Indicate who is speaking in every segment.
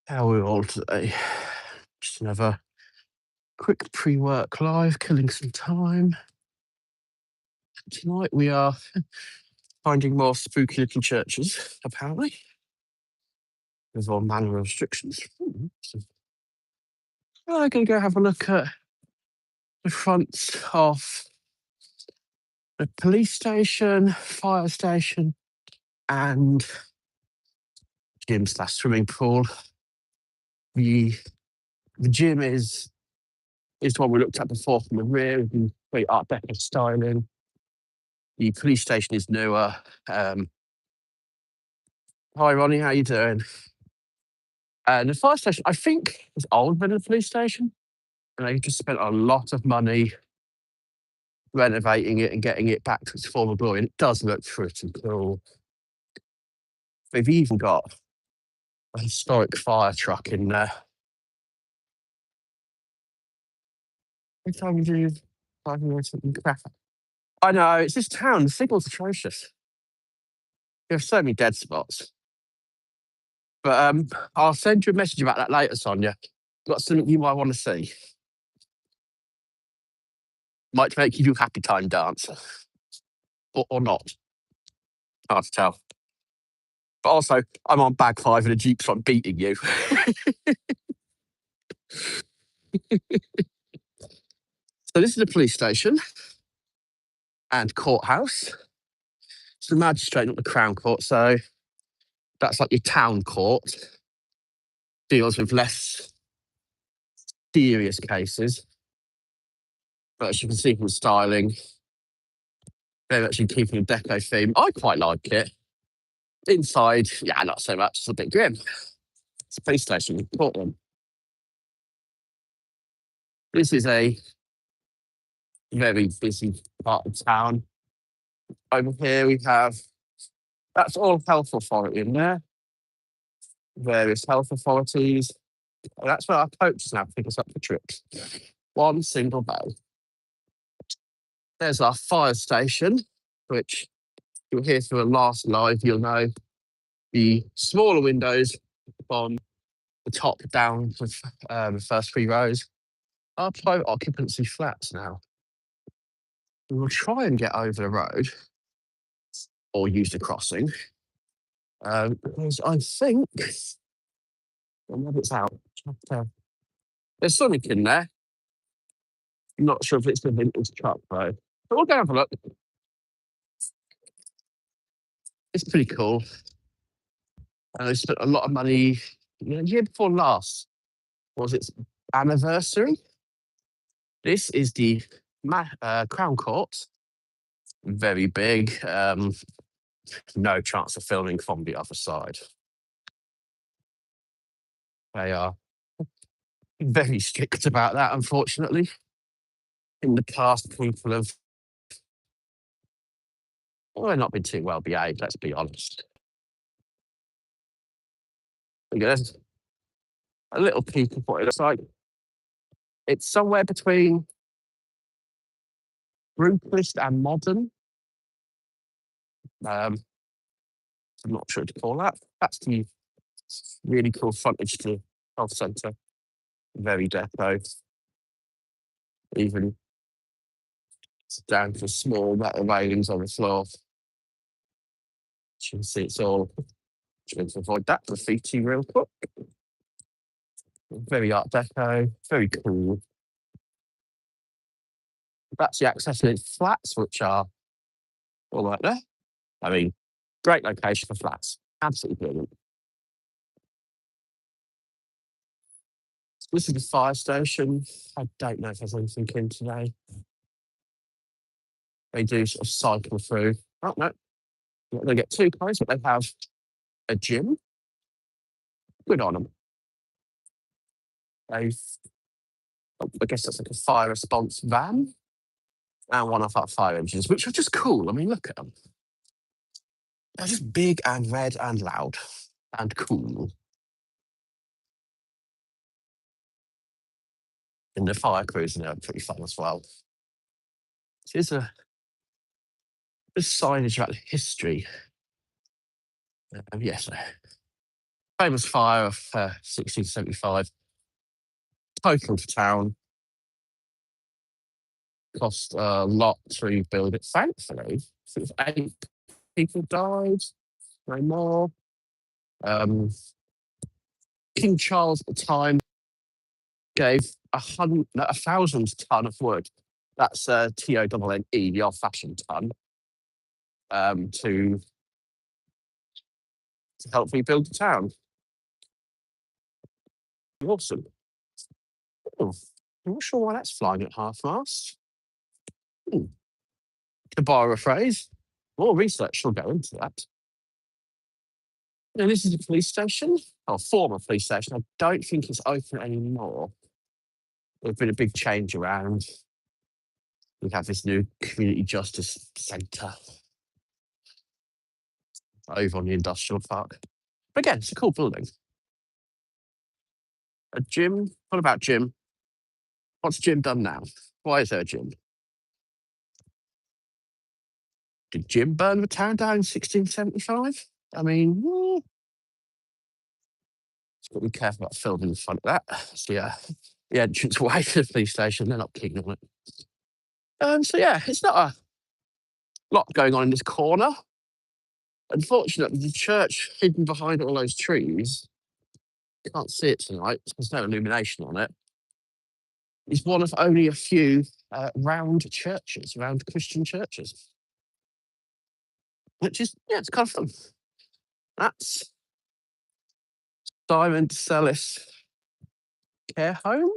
Speaker 1: How are we all today? Just another quick pre-work live, killing some time. Tonight we are finding more spooky looking churches, apparently, with all manner of restrictions. So we're going to go have a look at the fronts of the police station, fire station, and gym/swimming pool. The the gym is the one we looked at before from the rear, with the great Art Deco styling. The police station is newer. Hi, Ronnie, how you doing? And the fire station, I think, is older than the police station, and they just spent a lot of money renovating it and getting it back to its former glory. And it does look pretty cool. They've even got a historic fire truck in there. Every time you do, something crap. I know, it's this town, the signal's atrocious. You have so many dead spots. But I'll send you a message about that later, Sonia. Got something you might want to see. Might make you do happy time dance. Or not. Hard to tell. But also, I'm on bag 5 and a Jeep, so I'm beating you. So this is the police station and courthouse. It's the magistrate, not the Crown Court. So that's like your town court. Deals with less serious cases. But as you can see from the styling, they're actually keeping a deco theme. I quite like it. Inside, yeah, not so much. It's a bit grim. It's a police station in Portland. This is a very busy part of town. Over here we have, that's all health authority in there. Various health authorities. And that's where our coaches now pick us up for trips. One single bay. There's our fire station, which you'll hear through a last live, you'll know the smaller windows from the top down with the first 3 rows are private occupancy flats now. We will try and get over the road or use the crossing. Because I think, well, maybe it's out. There's something in there. I'm not sure if it's the vintage truck though. But we'll go have a look. It's pretty cool. They spent a lot of money. The year before last was its anniversary. This is the Crown Court. Very big. No chance of filming from the other side. They are very strict about that, unfortunately. In the past, people have not been too well behaved, let's be honest. There's a little peek of what it looks like. It's somewhere between brutalist and modern. I'm not sure what to call that. That's the really cool frontage to the health centre. Very deco. Even down to small metal railings on the floor. You can see it's all trying to avoid that graffiti real quick. Very art deco, very cool. That's the access to its flats, which are all right there. I mean, great location for flats. Absolutely brilliant. This is the fire station. I don't know if there's anything in today. They do sort of cycle through. Oh, no. They get too close, but they have a gym. Good on them. I guess that's like a fire response van. And one of our fire engines, which are just cool. I mean, look at them. They're just big and red and loud and cool. And the fire crews are pretty fun as well. Here's a signage about the history. Yes, famous fire of 1675. Total town. Cost a lot to rebuild it. Thankfully, sort of 8 people died, no more. King Charles at the time gave 1,000 ton of wood. That's TONNE, the old-fashioned ton, to help rebuild the town. Awesome. Oh, I'm not sure why that's flying at half-mast. To borrow a phrase, more research will go into that. Now, this is a police station, or former police station. I don't think it's open anymore. There's been a big change around. We have this new community justice centre over on the industrial park. But again, it's a cool building. A gym? What about gym? What's gym done now? Why is there a gym? Did Jim burn the town down in 1675? I mean, got to be careful about filming in front of that. So yeah, the entrance way to the police station, they're not keen on it. So yeah, it's not a lot going on in this corner. Unfortunately, the church hidden behind all those trees, you can't see it tonight, there's no illumination on it, is one of only a few round Christian churches. Which is, yeah, it's kind of fun. That's Simon Sellis Care Home,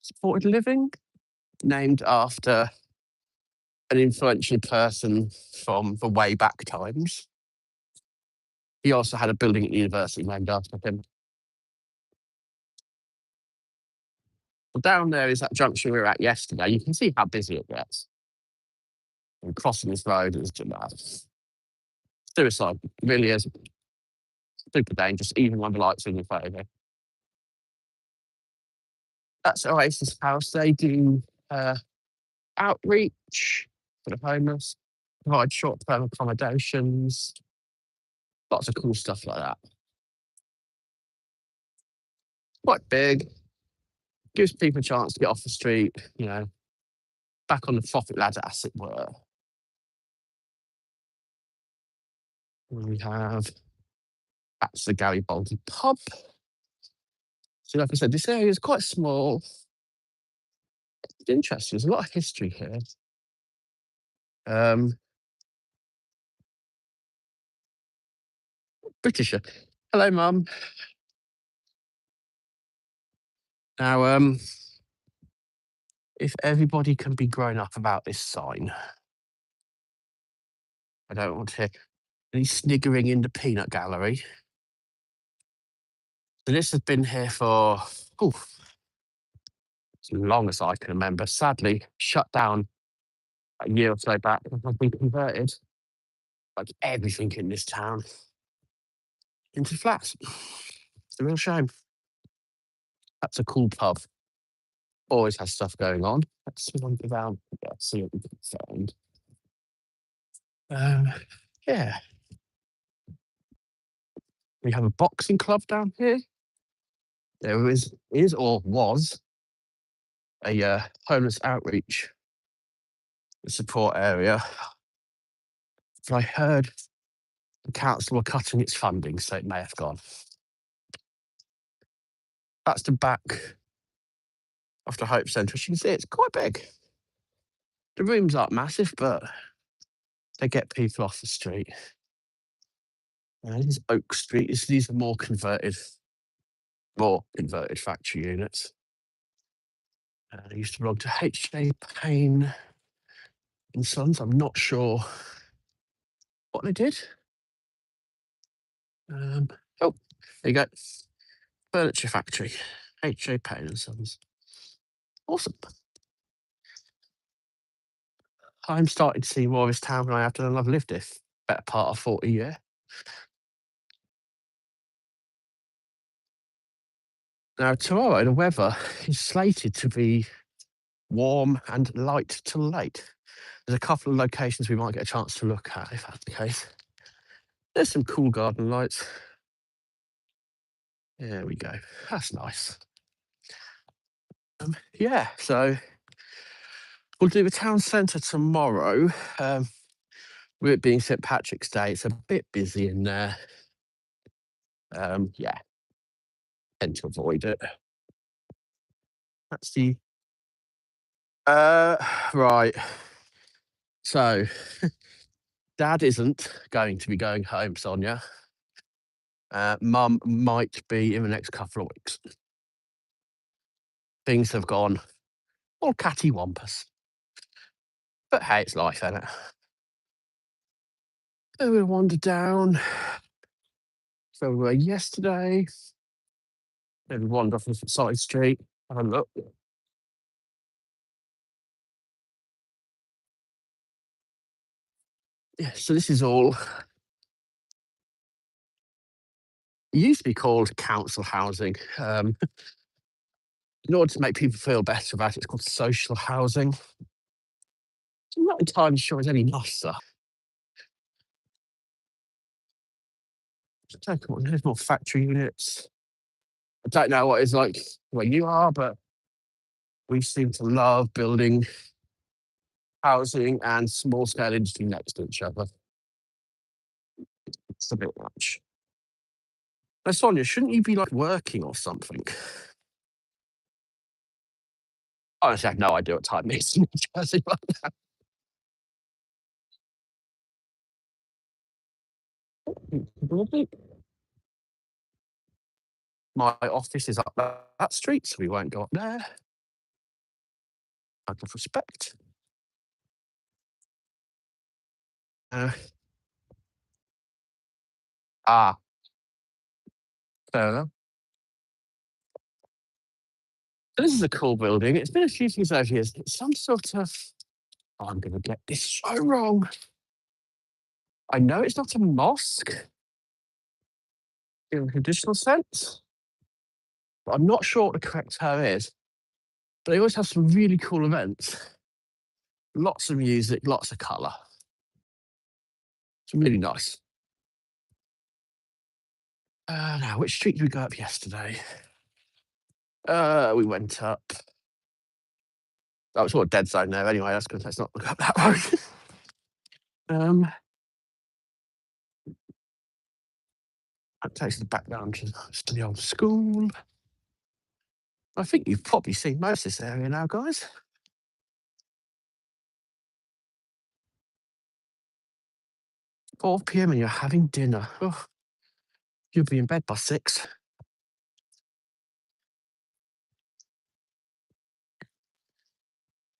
Speaker 1: supported living, named after an influential person from the way back times. He also had a building at the university named after him. Well, down there is that junction we were at yesterday. You can see how busy it gets. And crossing this road is just suicide. It really is. Super dangerous, even when the lights are in your favour. That's Oasis House. They do outreach for the homeless, provide short-term accommodations, lots of cool stuff like that. Quite big, gives people a chance to get off the street, you know, back on the profit ladder, as it were. We have, that's the Garibaldi pub. So like I said, this area is quite small. It's interesting, there's a lot of history here. Britisher. Hello, Mum. Now, if everybody can be grown up about this sign, I don't want to hear any sniggering in the peanut gallery. So this has been here for as long as I can remember. Sadly, shut down a year or so back and has been converted, like everything in this town, into flats. It's a real shame. That's a cool pub. Always has stuff going on. Let's wander around. Yeah, see what we can find. Yeah. We have a boxing club down here. There is or was a homeless outreach support area. But I heard the council were cutting its funding, so it may have gone. That's the back of the Hope Centre. As you can see, it's quite big. The rooms aren't massive, but they get people off the street. This is Oak Street. These are more converted factory units. They used to belong to H.J. Payne and Sons. I'm not sure what they did. Oh, there you go. Furniture factory, H.J. Payne and Sons. Awesome. I'm starting to see more of this town than I have done. I've lived here better part of 40 years. Now, tomorrow, the weather is slated to be warm and light to late. There's a couple of locations we might get a chance to look at, if that's the case. There's some cool garden lights. There we go. That's nice. Yeah, so we'll do the town centre tomorrow. With it being St Patrick's Day, it's a bit busy in there. Yeah, tend to avoid it. That's the right. So, Dad isn't going to be going home, Sonia. Mum might be in the next couple of weeks. Things have gone all cattywampus. But hey, it's life, isn't it? So we wander down. So we were yesterday. Then we wandered off this side street. Have a look. Yeah, so this is all. It used to be called council housing. In order to make people feel better about it, it's called social housing. I'm not entirely sure it's any nicer. There's more factory units. I don't know what it's like where you are, but we seem to love building housing and small scale industry next to each other. It's a bit much. Now, Sonia, shouldn't you be like working or something? Honestly, I have no idea what time it is in New Jersey right now. My office is up that street, so we won't go up there. Out of respect. Uh, ah, fair enough. So this is a cool building. It's been a few things over here. It's some sort of. Oh, I'm going to get this so wrong. I know it's not a mosque in a traditional sense, but I'm not sure what the correct term is. But they always have some really cool events. Lots of music, lots of colour. It's really nice. Now, which street did we go up yesterday? We went up. That was sort of dead zone there anyway. That's good. Let's not look up that road. That takes us back down to the old school. I think you've probably seen most of this area now, guys. 4 p.m. and you're having dinner. Oh, you'll be in bed by 6.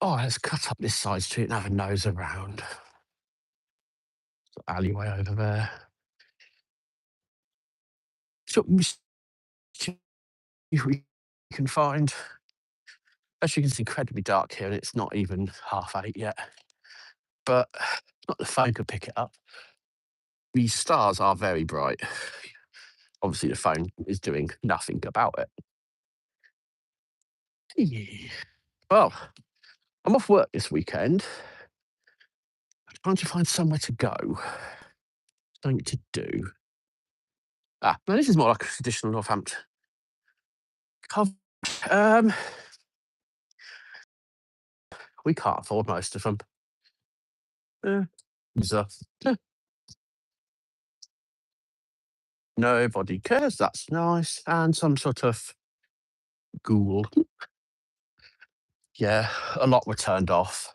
Speaker 1: Oh, let's cut up this side street and have a nose around. Alleyway over there. So we can find. As you can see, incredibly dark here, and it's not even 8:30 yet. But not the phone could pick it up. The stars are very bright. Obviously, the phone is doing nothing about it. Well, I'm off work this weekend. I'm trying to find somewhere to go. Something to do. Now this is more like a traditional Northampton. We can't afford most of them. Nobody cares. That's nice. And some sort of ghoul. Yeah, a lot were turned off.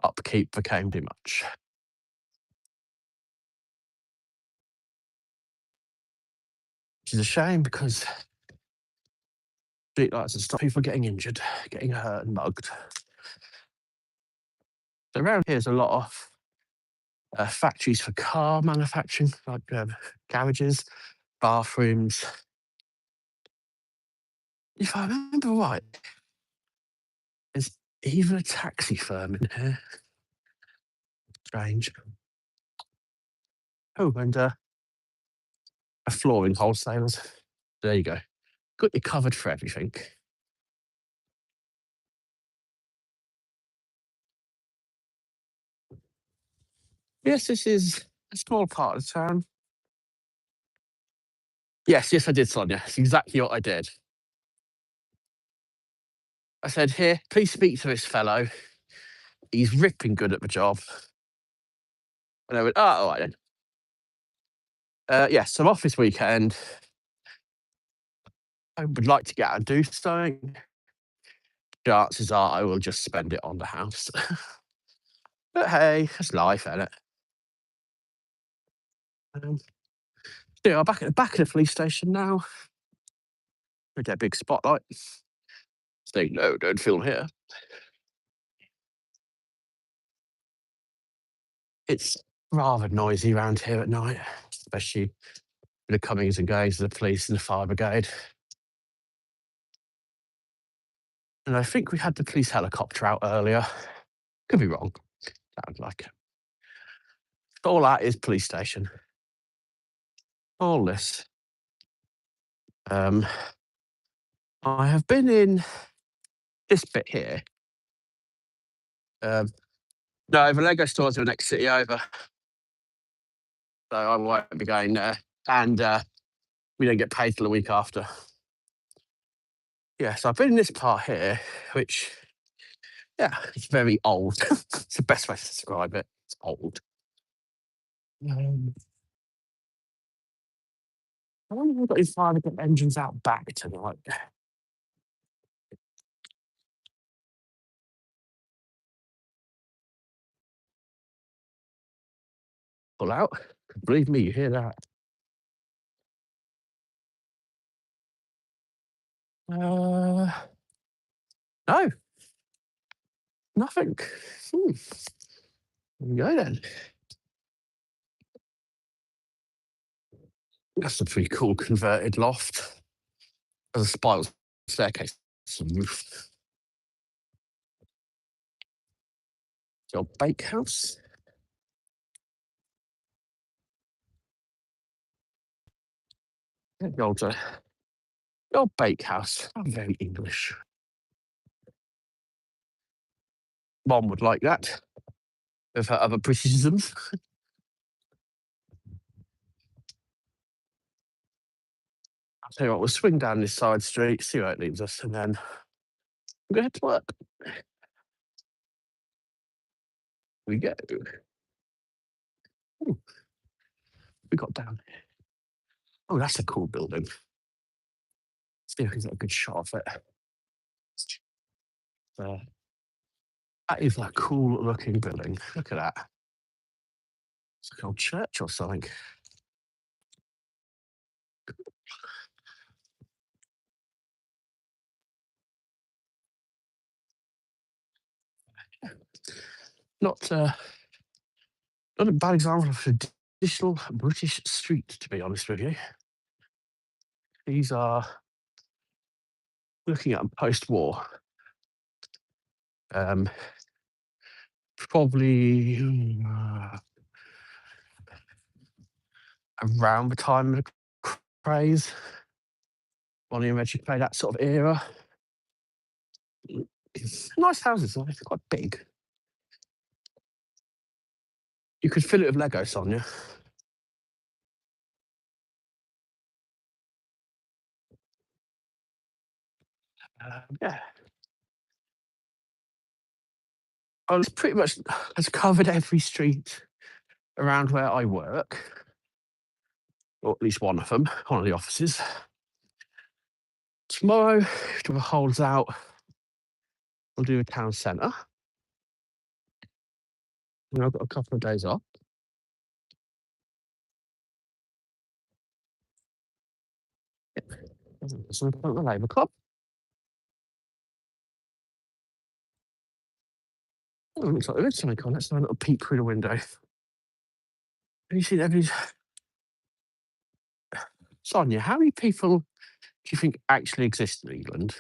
Speaker 1: Upkeep became too much. Which is a shame because streetlights and stop people getting injured, getting hurt and mugged. So around here, there's a lot of factories for car manufacturing, like garages, bathrooms. If I remember right, there's even a taxi firm in here. Strange. Oh, and a flooring wholesalers. There you go. Got you covered for everything. Yes, this is a small part of the town. Yes, I did, Sonia. It's exactly what I did. I said, "Here, please speak to this fellow. He's ripping good at the job." And I went, "Oh, all right then." Yes, I'm off this weekend. I would like to get out and do something. Chances are I will just spend it on the house. But hey, that's life, isn't it? Um, I'm back at the police station now. We get a big spotlight. Saying, "No, don't film here." It's rather noisy around here at night, especially with the comings and goings of the police and the fire brigade. And I think we had the police helicopter out earlier. Could be wrong. Sounds like it. All that is police station. All this. Um, I have been in this bit here. Um, no, the Lego store's in the next city over, so I won't be going there. And we don't get paid till the week after. Yeah, so I've been in this part here, which, yeah, it's very old. It's the best way to describe it. It's old. I wonder if we've got any fire to get engines out back tonight. Pull out. Believe me, you hear that. No, nothing. Hmm. There we go then. That's a pretty cool converted loft. There's a spiral staircase, some roof. The old bakehouse. The old bakehouse. I'm very English. Mom would like that with her other Britishisms. I'll tell you what, we'll swing down this side street, see where it leads us, and then we'll go head to work. We go. Ooh, we got down. Oh, that's a cool building. See if I can get a good shot of it. Uh, that is a cool looking building. Look at that. It's like an old church or something. Not not a bad example of a traditional British street, to be honest with you. These are looking at them post-war. Um, probably around the time of the craze. Bonnie and Reggie play that sort of era. Nice houses, though. They're quite big. You could fill it with Lego, Sonia. Yeah. Well, it's pretty much has covered every street around where I work, or at least one of them, one of the offices. Tomorrow, if the holds out, we'll do a town centre. And I've got a couple of days off. So I'm at the Labour Club. Oh, it looks like there is something on. Let's have a little peek through the window. Have you seen every Sonia, how many people do you think actually exist in England?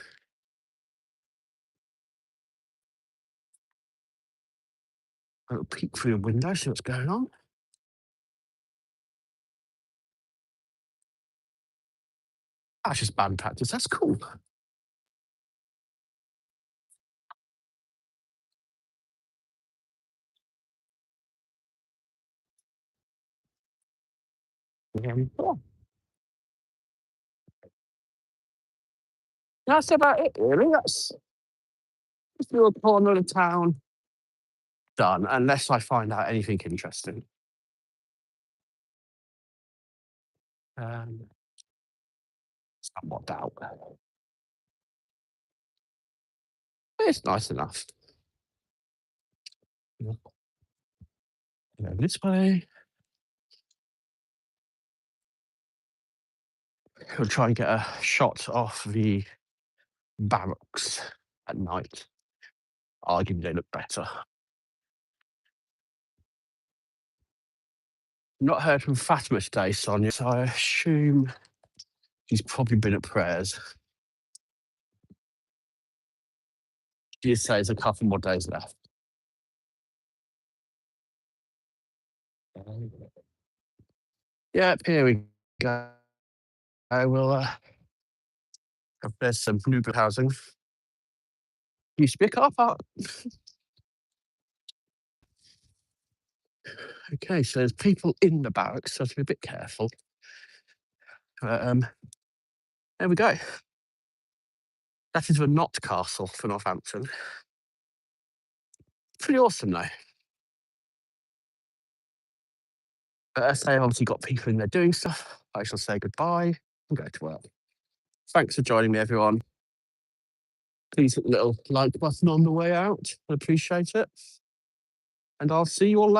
Speaker 1: A little peek through the window, see what's going on. That's just band practice. That's cool. Yeah. That's about it, really. That's just a little corner of the town done, unless I find out anything interesting. Um, somewhat doubt. But it's nice enough. Go this way. We'll try and get a shot off the barracks at night. Arguably, they look better. Not heard from Fatima today, Sonia, so I assume she's probably been at prayers. She did say there's a couple more days left. Yep, here we go. I will. There's some new housing. Used to be a car park. Okay, so there's people in the barracks, so I have to be a bit careful. But there we go. That is the Knott Castle for Northampton. Pretty awesome, though. But as I say, I've obviously got people in there doing stuff. I shall say goodbye and go to work. Thanks for joining me, everyone. Please hit the little like button on the way out. I appreciate it. And I'll see you all later.